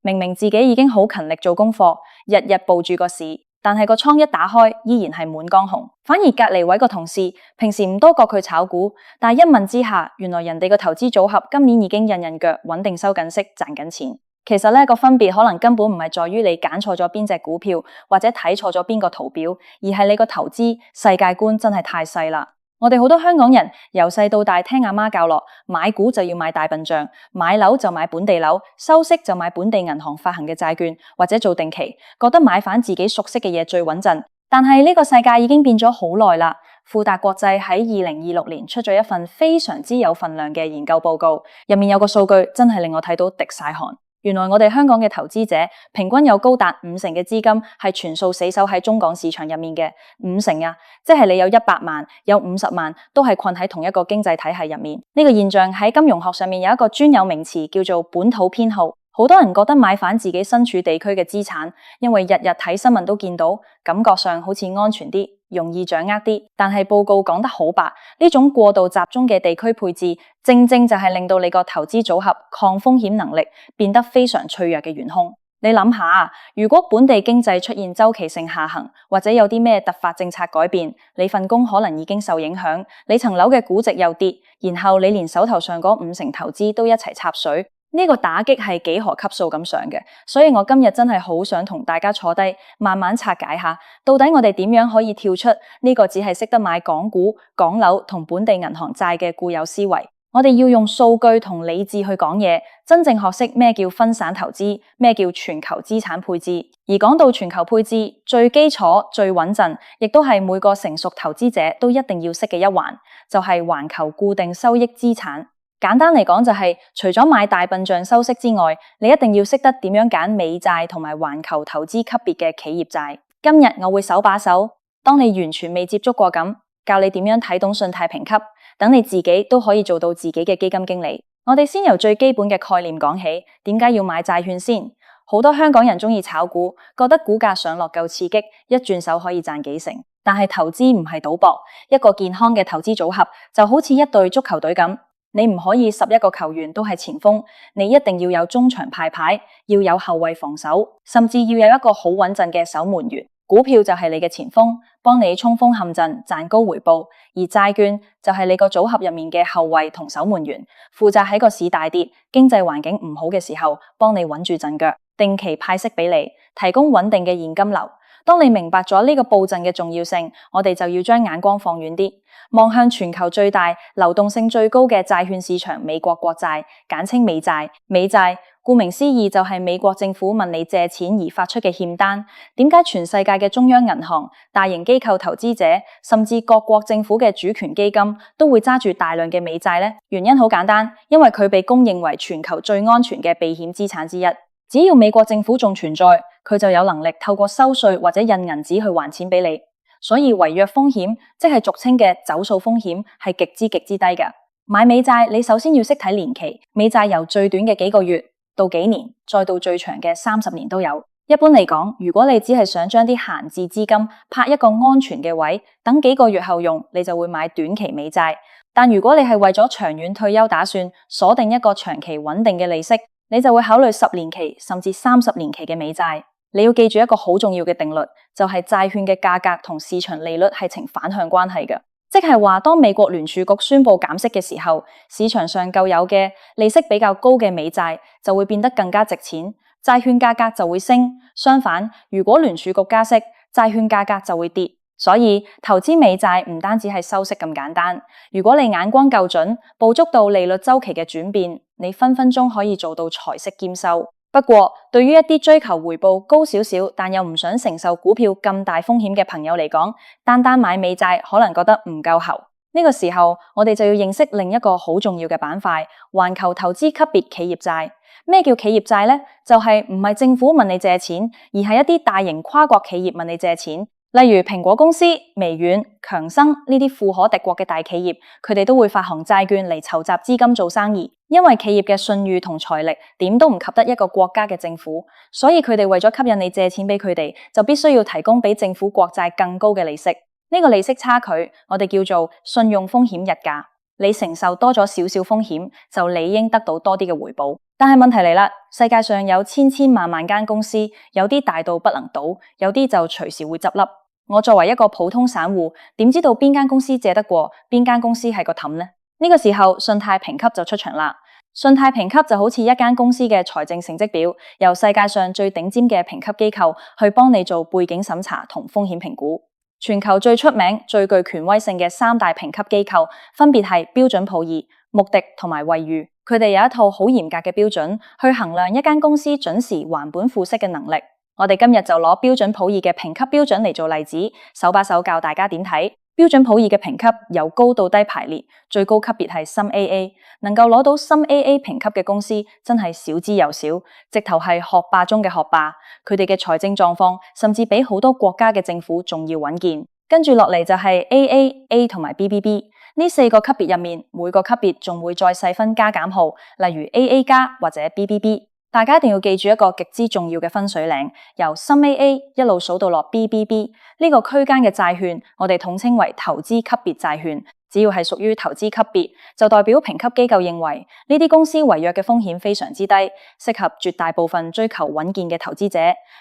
明明自己已經好勤力做功課，日日抱住個市，但係個倉一打開，依然係滿江紅。反而隔離位個同事平時唔多覺佢炒股，但係一問之下，原來人哋個投資組合今年已經印印腳，穩定收緊息，賺緊錢。其實呢個分別可能根本唔係在於你揀錯咗邊隻股票，或者睇錯咗邊個圖表，而係你個投資世界觀真係太細啦。我哋好多香港人由細到大聽阿媽教落，買股就要買大笨象，買樓就買本地樓，收息就買本地銀行發行嘅債券或者做定期，覺得買返自己熟悉嘅嘢最穩陣。但係呢個世界已經變咗好耐啦。富達國際喺2026年出咗一份非常之有份量嘅研究報告，入面有個數據真係令我睇到滴晒汗。原來我哋香港嘅投資者平均有高達50%嘅資金係全數死守喺中港市場入面嘅，50%啊，即係你有100萬，有50萬都係困喺同一個經濟體系入面。呢個現象喺金融學上面有一個專有名詞叫做本土偏好。好多人覺得買返自己身處地區嘅資產，因為日日睇新聞都見到，感覺上好似安全啲，容易掌握啲。但係報告講得好白，呢種過度集中嘅地區配置，正正就係令到你個投資組合抗風險能力變得非常脆弱嘅元兇。你諗下，如果本地經濟出現周期性下行，或者有啲咩突發政策改變，你份工可能已經受影響，你層樓嘅估值又跌，然後你連手頭上嗰50%投資都一齊插水。呢個打擊係幾何級數咁上嘅，所以我今日真係好想同大家坐低慢慢拆解下，到底我哋點樣可以跳出呢個只係識得買港股、港樓同本地銀行債嘅固有思維。我哋要用數據同理智去講嘢，真正學識咩叫分散投資，咩叫全球資產配置。而講到全球配置，最基礎、最穩陣，亦都係每個成熟投資者都一定要識嘅一環，就係環球固定收益資產。簡單嚟講就係，除咗買大笨象收息之外，你一定要識得點樣揀美債同埋環球投資級別嘅企業債。今日我會手把手，當你完全未接觸過咁，教你點樣睇懂信貸評級，等你自己都可以做到自己嘅基金經理。我哋先由最基本嘅概念講起，點解要買債券先？好多香港人中意炒股，覺得股價上落夠刺激，一轉手可以賺幾成。但係投資唔係賭博，一個健康嘅投資組合就好似一隊足球隊咁。你唔可以11個球員都係前鋒，你一定要有中場派牌，要有後衛防守，甚至要有一個好穩陣嘅守門員。股票就係你嘅前鋒，幫你衝鋒陷陣，賺高回報；而債券就係你個組合入面嘅後衛同守門員，負責喺個市大跌、經濟環境唔好嘅時候，幫你穩住陣腳，定期派息俾你，提供穩定嘅現金流。當你明白咗呢個布陣嘅重要性，我哋就要將眼光放遠啲，望向全球最大、流動性最高嘅債券市場——美國國債，簡稱美債。美債顧名思義就係美國政府問你借錢而發出嘅欠單。點解全世界嘅中央銀行、大型機構投資者，甚至各國政府嘅主權基金都會揸住大量嘅美債呢？原因好簡單，因為佢被公認為全球最安全嘅避險資產之一。只要美國政府仲存在，佢就有能力透過收稅或者印銀紙去還錢俾你。所以違約風險，即係俗稱嘅走數風險，係極之低嘅。買美債，你首先要識睇年期，美債由最短嘅幾個月到幾年，再到最長嘅30年都有。一般嚟講，如果你只係想將啲閒置資金拍一個安全嘅位，等幾個月後用，你就會買短期美債。但如果你係為咗長遠退休打算，鎖定一個長期穩定嘅利息，你就會考慮10年期甚至30年期嘅美債。你要記住一個好重要嘅定律，就係債券嘅價格同市場利率係呈反向關係嘅。即係話，當美國聯儲局宣布減息嘅時候，市場上舊有嘅利息比較高嘅美債就會變得更加值錢，債券價格就會升。相反，如果聯儲局加息，債券價格就會跌。所以投資美債唔單止係收息咁簡單，如果你眼光夠準，捕捉到利率周期嘅轉變，你分分鐘可以做到財息兼收。不過，對於一啲追求回報高少少，但又唔想承受股票咁大風險嘅朋友嚟講，單單買美債可能覺得唔夠喉。呢個時候，我哋就要認識另一個好重要嘅板塊——環球投資級別企業債。咩叫企業債呢？就係唔係政府問你借錢，而係一啲大型跨國企業問你借錢。例如蘋果公司、微軟、強生呢啲富可敵國嘅大企業，佢哋都會發行債券嚟籌集資金做生意。因為企業嘅信譽同財力點都唔及得一個國家嘅政府，所以佢哋為咗吸引你借錢俾佢哋，就必須要提供比政府國債更高嘅利息。呢個利息差距，我哋叫做信用風險溢價。你承受多咗少少風險，就理應得到多啲嘅回報。但係問題嚟啦，世界上有千千萬萬間公司，有啲大到不能倒，有啲就隨時會執笠。我作為一個普通散戶，點知道邊間公司借得過，邊間公司係個氹呢？呢個時候，信貸評級就出場啦。信貸評級就好似一間公司嘅財政成績表，由世界上最頂尖嘅評級機構去幫你做背景審查同風險評估。全球最出名、最具權威性嘅三大評級機構，分別係標準普爾、穆迪同埋惠譽。佢哋有一套好嚴格嘅標準去衡量一間公司準時還本付息嘅能力。我哋今日就攞標準普爾嘅評級標準嚟做例子，手把手教大家點睇。標準普爾嘅評級由高到低排列，最高級別係深 AA， 能夠攞到深 AA 評級嘅公司真係少之又少，直頭係學霸中嘅學霸。佢哋嘅財政狀況甚至比好多國家嘅政府仲要穩健。跟住落嚟就係 AA、A 同埋 BBB。呢四個級別入面，每個級別仲會再細分加減號，例如 AA 加或者 BBB。大家一定要記住一個極之重要嘅分水嶺，由深 AA 一路數到落 BBB 呢個區間嘅債券，我哋統稱為投資級別債券。只要係屬於投資級別，就代表評級機構認為呢啲公司違約嘅風險非常之低，適合絕大部分追求穩健嘅投資者。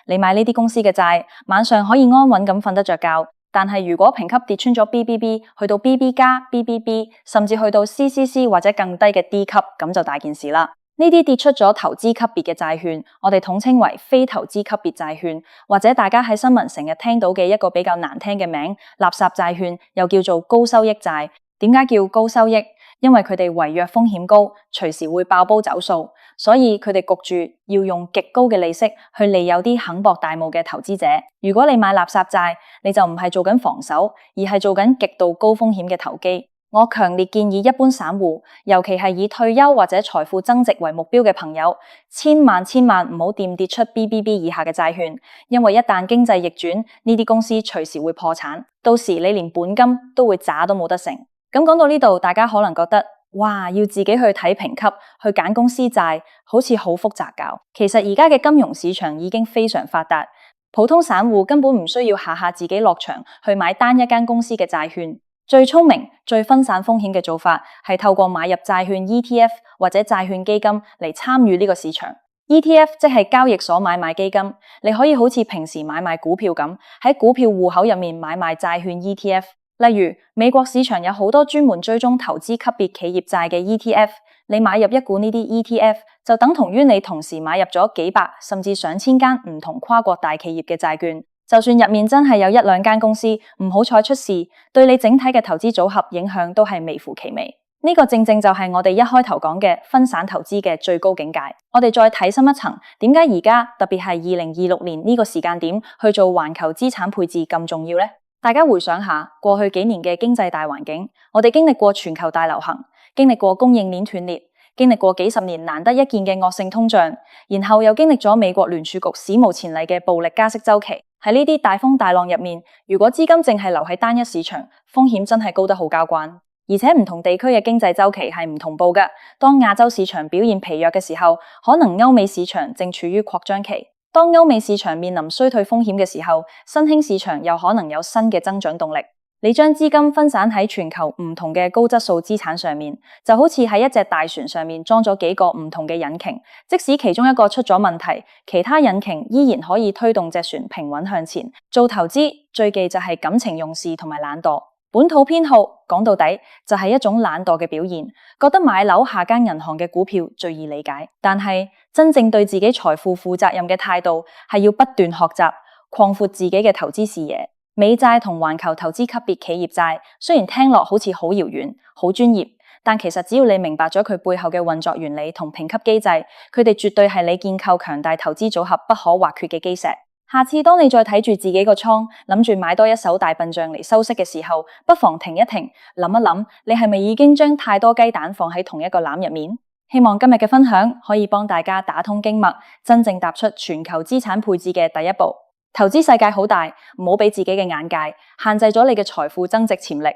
你買呢啲公司嘅債，晚上可以安穩咁瞓得着覺。但係如果評級跌穿咗 BBB， 去到 BB 加、BBB， 甚至去到 CCC 或者更低嘅 D 級，咁就大件事啦。呢啲跌出咗投資級別嘅債券，我哋統稱為非投資級別債券，或者大家喺新聞成日聽到嘅一個比較難聽嘅名，垃圾債券，又叫做高收益債。點解叫高收益？因為佢哋違約風險高，隨時會爆煲走數，所以佢哋焗住要用極高嘅利息去利誘啲肯博大霧嘅投資者。如果你買垃圾債，你就唔係做緊防守，而係做緊極度高風險嘅投機。我強烈建議一般散戶，尤其係以退休或者財富增值為目標嘅朋友，千萬唔好掂跌出 BBB 以下嘅債券，因為一旦經濟逆轉，呢啲公司隨時會破產，到時你連本金都會渣都冇得成。咁講到呢度，大家可能覺得，哇，要自己去睇評級，去揀公司債，好似好複雜搞。其實而家嘅金融市場已經非常發達，普通散戶根本唔需要下下自己落場去買單一間公司嘅債券。最聰明、最分散風險嘅做法係透過買入債券 ETF 或者債券基金嚟參與呢個市場。ETF 即係交易所買賣基金，你可以好似平時買賣股票咁，喺股票戶口入面買賣債券 ETF。例如美國市場有好多專門追蹤投資級別企業債嘅 ETF， 你買入一股呢啲 ETF 就等同於你同時買入咗幾百甚至上千間唔同跨國大企業嘅債券。就算入面真係有一兩間公司唔好彩出事，對你整體嘅投資組合影響都係微乎其微。呢個正正就係我哋一開頭講嘅分散投資嘅最高境界。我哋再睇深一層，點解而家特別係2026年呢個時間點去做環球資產配置咁重要呢？大家回想下過去幾年嘅經濟大環境，我哋經歷過全球大流行，經歷過供應鏈斷裂，經歷過幾十年難得一見嘅惡性通脹，然後又經歷咗美國聯儲局史無前例嘅暴力加息週期。喺呢啲大風大浪入面，如果資金淨係留喺單一市場，風險真係高得好交關。而且唔同地區嘅經濟週期係唔同步嘅。當亞洲市場表現疲弱嘅時候，可能歐美市場正處於擴張期。當歐美市場面臨衰退風險嘅時候，新興市場又可能有新嘅增長動力。你將資金分散喺全球唔同嘅高質素資產上面，就好似喺一隻大船上面裝咗幾個唔同嘅引擎，即使其中一個出咗問題，其他引擎依然可以推動隻船平穩向前。做投資最忌就係感情用事同埋懶惰。本土偏好講到底就係一種懶惰嘅表現，覺得買樓下間銀行嘅股票最易理解。但係真正對自己財富負責任嘅態度係要不斷學習，擴闊自己嘅投資視野。美債同環球投資級別企業債雖然聽落好似好遙遠、好專業，但其實只要你明白咗佢背後嘅運作原理同評級機制，佢哋絕對係你建構強大投資組合不可或缺嘅基石。下次當你再睇住自己個倉，諗住買多一手大笨象嚟收息嘅時候，不妨停一停，諗一諗，你係咪已經將太多雞蛋放喺同一個籃入面？希望今日嘅分享可以幫大家打通經脈，真正踏出全球資產配置嘅第一步。投資世界好大，唔好俾自己嘅眼界限制咗你嘅財富增值潛力。